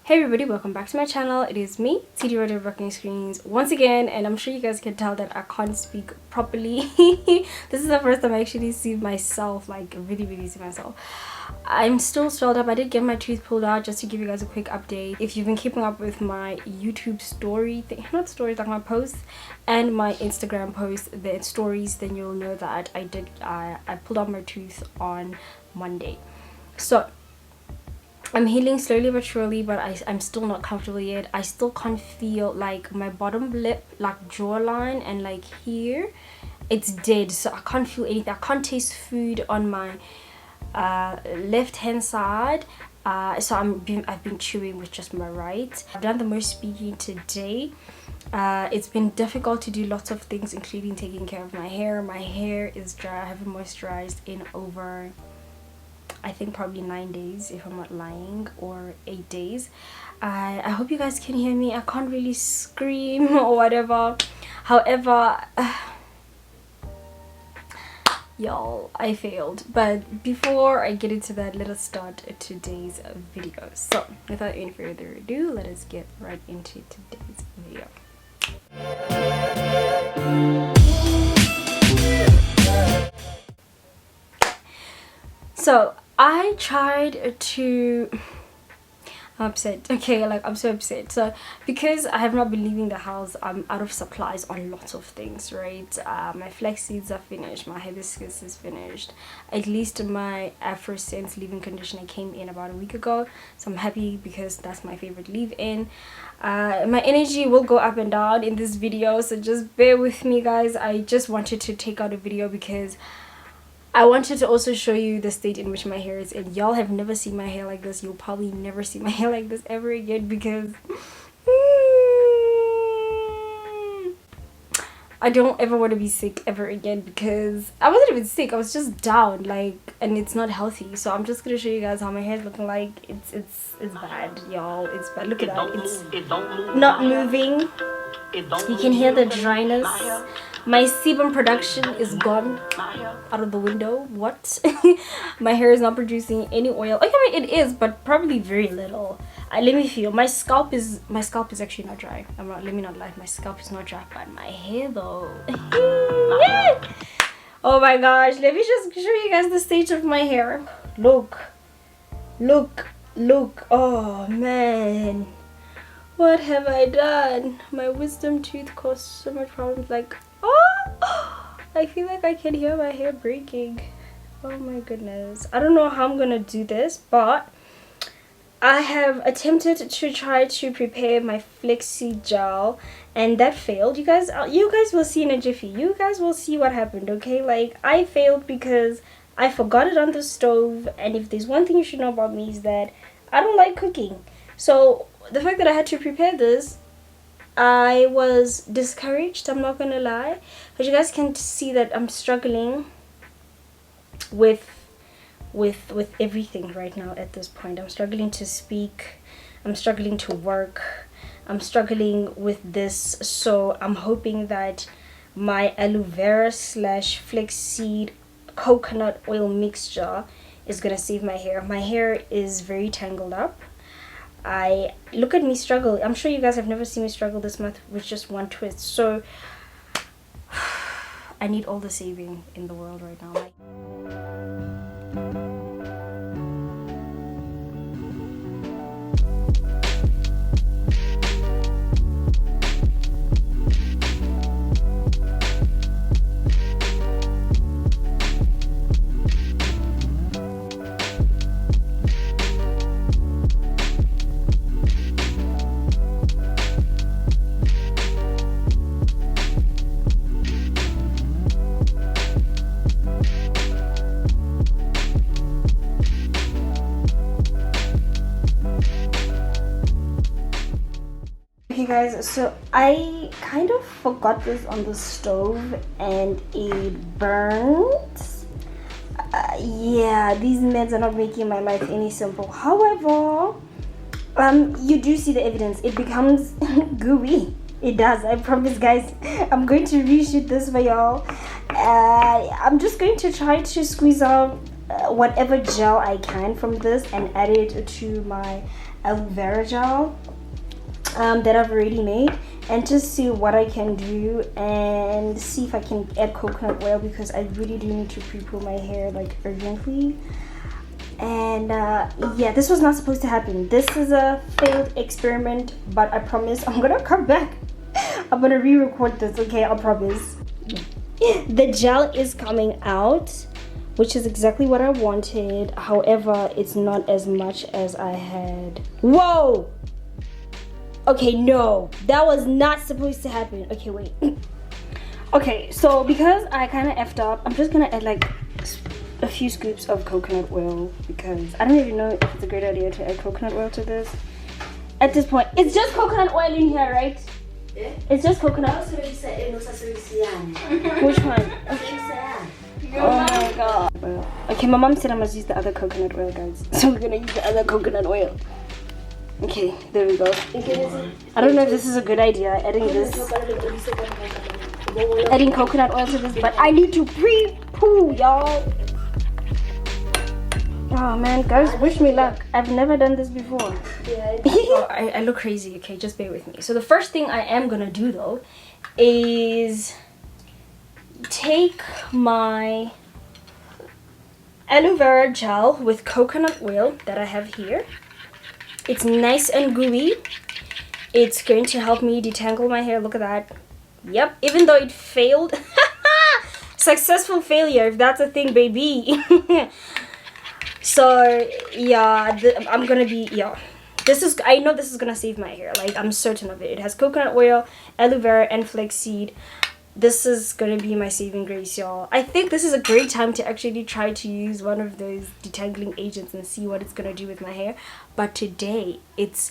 Hey everybody, welcome back to my channel. It is me, Tshidi, Radebe Rocking Screens once again, and I'm sure you guys can tell that I can't speak properly. This is the first time I actually see myself, like really see myself. I'm still swelled up. I did get my tooth pulled out, just to give you guys a quick update. If you've been keeping up with my YouTube story thing, not stories, like my posts and my Instagram posts, the stories, then you'll know that I pulled out my tooth on Monday. So I'm healing slowly but surely, but I'm still not comfortable yet. I still can't feel, like, my bottom lip, like jawline and like here, it's dead. So I can't feel anything. I can't taste food on my left hand side. So I've been chewing with just my right. I've done the most speaking today. It's been difficult to do lots of things, including taking care of my hair. My hair is dry. I haven't moisturized in over, I think, probably 9 days, if I'm not lying, or 8 days. I hope you guys can hear me. I can't really scream or whatever. However, y'all, I failed. But before I get into that, let us start today's video. So without any further ado, let us get right into today's video. So I tried to, I'm upset, okay, like I'm so upset. So because I have not been leaving the house, I'm out of supplies on lots of things, right? My flax seeds are finished, my hibiscus is finished, at least my Afro Sense leave-in conditioner came in about a week ago, so I'm happy because that's my favorite leave-in. My energy will go up and down in this video, so just bear with me, guys. I just wanted to take out a video because I wanted to also show you the state in which my hair is, and y'all have never seen my hair like this. You'll probably never see my hair like this ever again, because I don't ever want to be sick ever again, because I wasn't even sick, I was just down, like, and it's not healthy. So I'm just gonna show you guys how my hair is looking like. It's bad, y'all. It's bad. Look at that. It's not moving. You can hear the dryness. My sebum production is gone out of the window. What? My hair is not producing any oil. Okay, I mean, it is, but probably very little. Let me feel. My scalp is actually not dry. Let me not lie. My scalp is not dry, but my hair though. Oh my gosh! Let me just show you guys the state of my hair. Look. Oh man. What have I done? My wisdom tooth caused so much problems. Like, oh, I feel like I can hear my hair breaking. Oh my goodness. I don't know how I'm gonna do this, but I have attempted to try to prepare my flaxseed gel, and that failed. You guys will see in a jiffy. You guys will see what happened, okay? Like, I failed because I forgot it on the stove, and if there's one thing you should know about me is that I don't like cooking. So the fact that I had to prepare this, I was discouraged, I'm not gonna lie, but you guys can see that I'm struggling with everything right now at this point. I'm struggling to speak, I'm struggling to work, I'm struggling with this. So I'm hoping that my aloe vera / flaxseed coconut oil mixture is gonna save my hair. My hair is very tangled up. Look at me struggle. I'm sure you guys have never seen me struggle this much with just one twist. So I need all the saving in the world right now. Like, okay guys, so I kind of forgot this on the stove and it burnt. Yeah, these meds are not making my life any simple. However, you do see the evidence. It becomes gooey. It does, I promise, guys. I'm going to reshoot this for y'all. I'm just going to try to squeeze out whatever gel I can from this and add it to my aloe vera gel that I've already made, and just see what I can do and see if I can add coconut oil, because I really do need to pre-poo my hair like urgently. And yeah, this was not supposed to happen. This is a failed experiment, but I promise I'm gonna come back. I'm gonna re-record this, okay? I promise. The gel is coming out, which is exactly what I wanted. However, it's not as much as I had. Whoa! Okay, no, that was not supposed to happen. Okay, wait. Okay, so because I kind of effed up, I'm just gonna add like a few scoops of coconut oil, because I don't even know if it's a great idea to add coconut oil to this. At this point, it's just coconut oil in here, right? Yeah. It's just coconut. Which one? Oh my god. Okay, my mom said I must use the other coconut oil, guys. So we're gonna use the other coconut oil. Okay, there we go. I don't know if this is a good idea, adding coconut oil to this, but I need to pre-poo, y'all. Oh man, guys, wish me luck. I've never done this before. Yeah. Oh, I look crazy, okay? Just bear with me. So the first thing I am gonna do though is take my aloe vera gel with coconut oil that I have here. It's nice and gooey. It's going to help me detangle my hair. Look at that. Yep, even though it failed. Successful failure, if that's a thing, baby. So yeah, I'm gonna be, yeah, I know this is gonna save my hair, like I'm certain of it. It has coconut oil, aloe vera, and flaxseed. This is gonna be my saving grace, y'all. I think this is a great time to actually try to use one of those detangling agents and see what it's gonna do with my hair. But today it's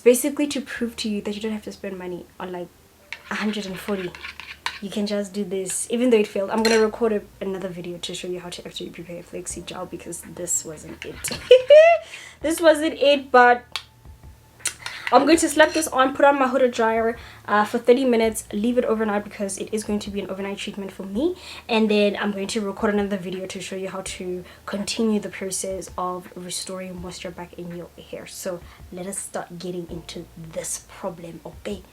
basically to prove to you that you don't have to spend money on like 140. You can just do this, even though it failed. I'm gonna record another video to show you how to actually prepare a flaxseed gel, because this wasn't it. This wasn't it, but I'm going to slap this on, put on my hooded dryer for 30 minutes, leave it overnight, because it is going to be an overnight treatment for me. And then I'm going to record another video to show you how to continue the process of restoring moisture back in your hair. So let us start getting into this problem, okay?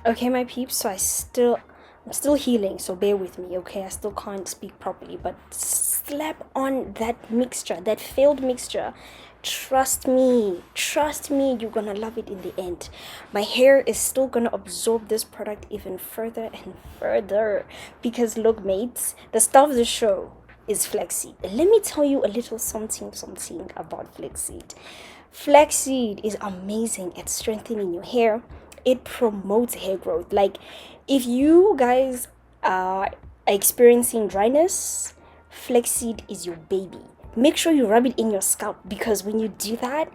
Okay, my peeps, so I'm still healing, so bear with me, okay? I still can't speak properly, but slap on that mixture, that failed mixture. Trust me, you're gonna love it in the end. My hair is still gonna absorb this product even further and further, because look, mates, the star of the show is flaxseed. Let me tell you a little something about flaxseed. Flaxseed is amazing at strengthening your hair. It promotes hair growth. Like, if you guys are experiencing dryness, flaxseed is your baby. Make sure you rub it in your scalp, because when you do that,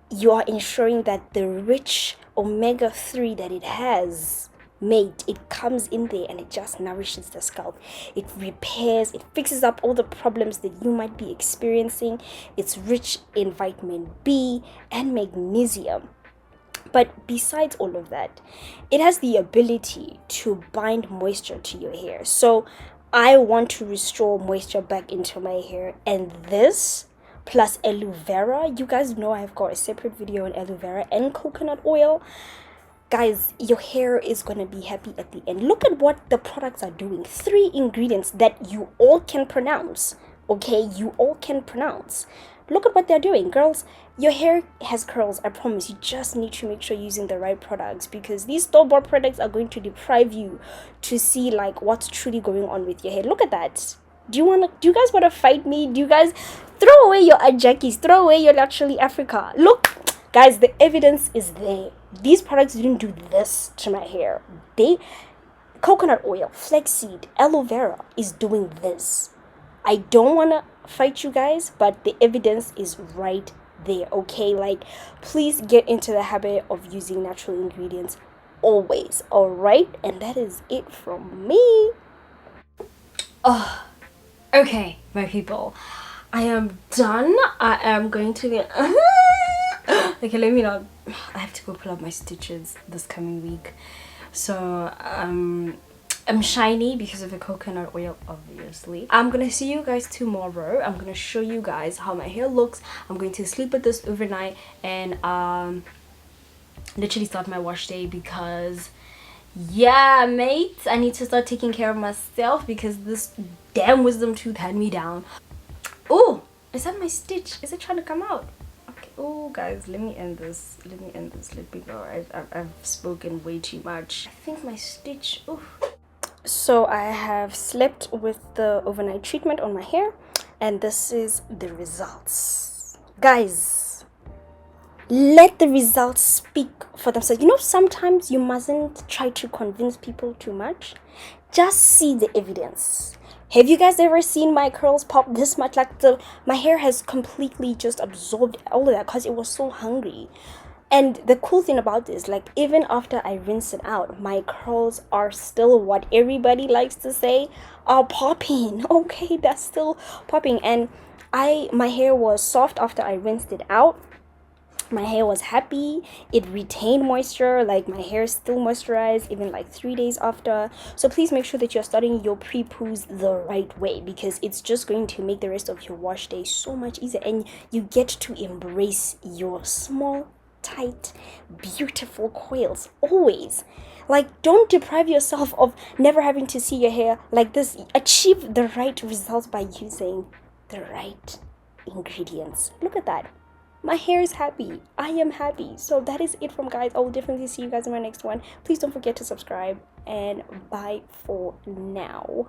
you are ensuring that the rich omega-3 that it has made, it comes in there and it just nourishes the scalp. It repairs, it fixes up all the problems that you might be experiencing. It's rich in vitamin B and magnesium. But besides all of that, it has the ability to bind moisture to your hair. So I want to restore moisture back into my hair, and this plus aloe vera, you guys know I've got a separate video on aloe vera and coconut oil. Guys, your hair is gonna be happy at the end. Look at what the products are doing. 3 ingredients that you all can pronounce. Okay, you all can pronounce. Look at what they're doing, girls. Your hair has curls, I promise. You just need to make sure you're using the right products, because these store-bought products are going to deprive you to see like what's truly going on with your hair. Look at that. Do you guys want to fight me? Do you guys throw away your Ajakis, throw away your Naturally Africa? Look, guys, the evidence is there. These products didn't do this to my hair. Coconut oil, flaxseed, aloe vera is doing this. I don't want to fight you guys, but the evidence is right there, okay? Like, please get into the habit of using natural ingredients always, all right? And that is it from me. Oh, okay, my people, I am done. I am going to get okay, let me not, I have to go pull up my stitches this coming week. So I'm shiny because of the coconut oil, obviously. I'm gonna see you guys tomorrow. I'm gonna show you guys how my hair looks. I'm going to sleep with this overnight and literally start my wash day because yeah, mate, I need to start taking care of myself because this damn wisdom tooth had me down. Oh, is that my stitch? Is it trying to come out? Okay. Oh, guys, let me end this. Let me go. I've spoken way too much. I think my stitch. Oh. So I have slept with the overnight treatment on my hair, and this is the results, guys. Let the results speak for themselves. You know, sometimes you mustn't try to convince people too much. Just see the evidence. Have you guys ever seen my curls pop this much? Like my hair has completely just absorbed all of that because it was so hungry. And the cool thing about this, like even after I rinse it out, my curls are still what everybody likes to say are popping. Okay, that's still popping. And my hair was soft after I rinsed it out. My hair was happy, it retained moisture, like my hair is still moisturized even like 3 days after. So please make sure that you're starting your pre-poos the right way because it's just going to make the rest of your wash day so much easier, and you get to embrace your small, tight, beautiful coils always. Like, don't deprive yourself of never having to see your hair like this. Achieve the right results by using the right ingredients. Look at that. My hair is happy. I am happy. So that is it from guys. I will definitely see you guys in my next one. Please don't forget to subscribe, and bye for now.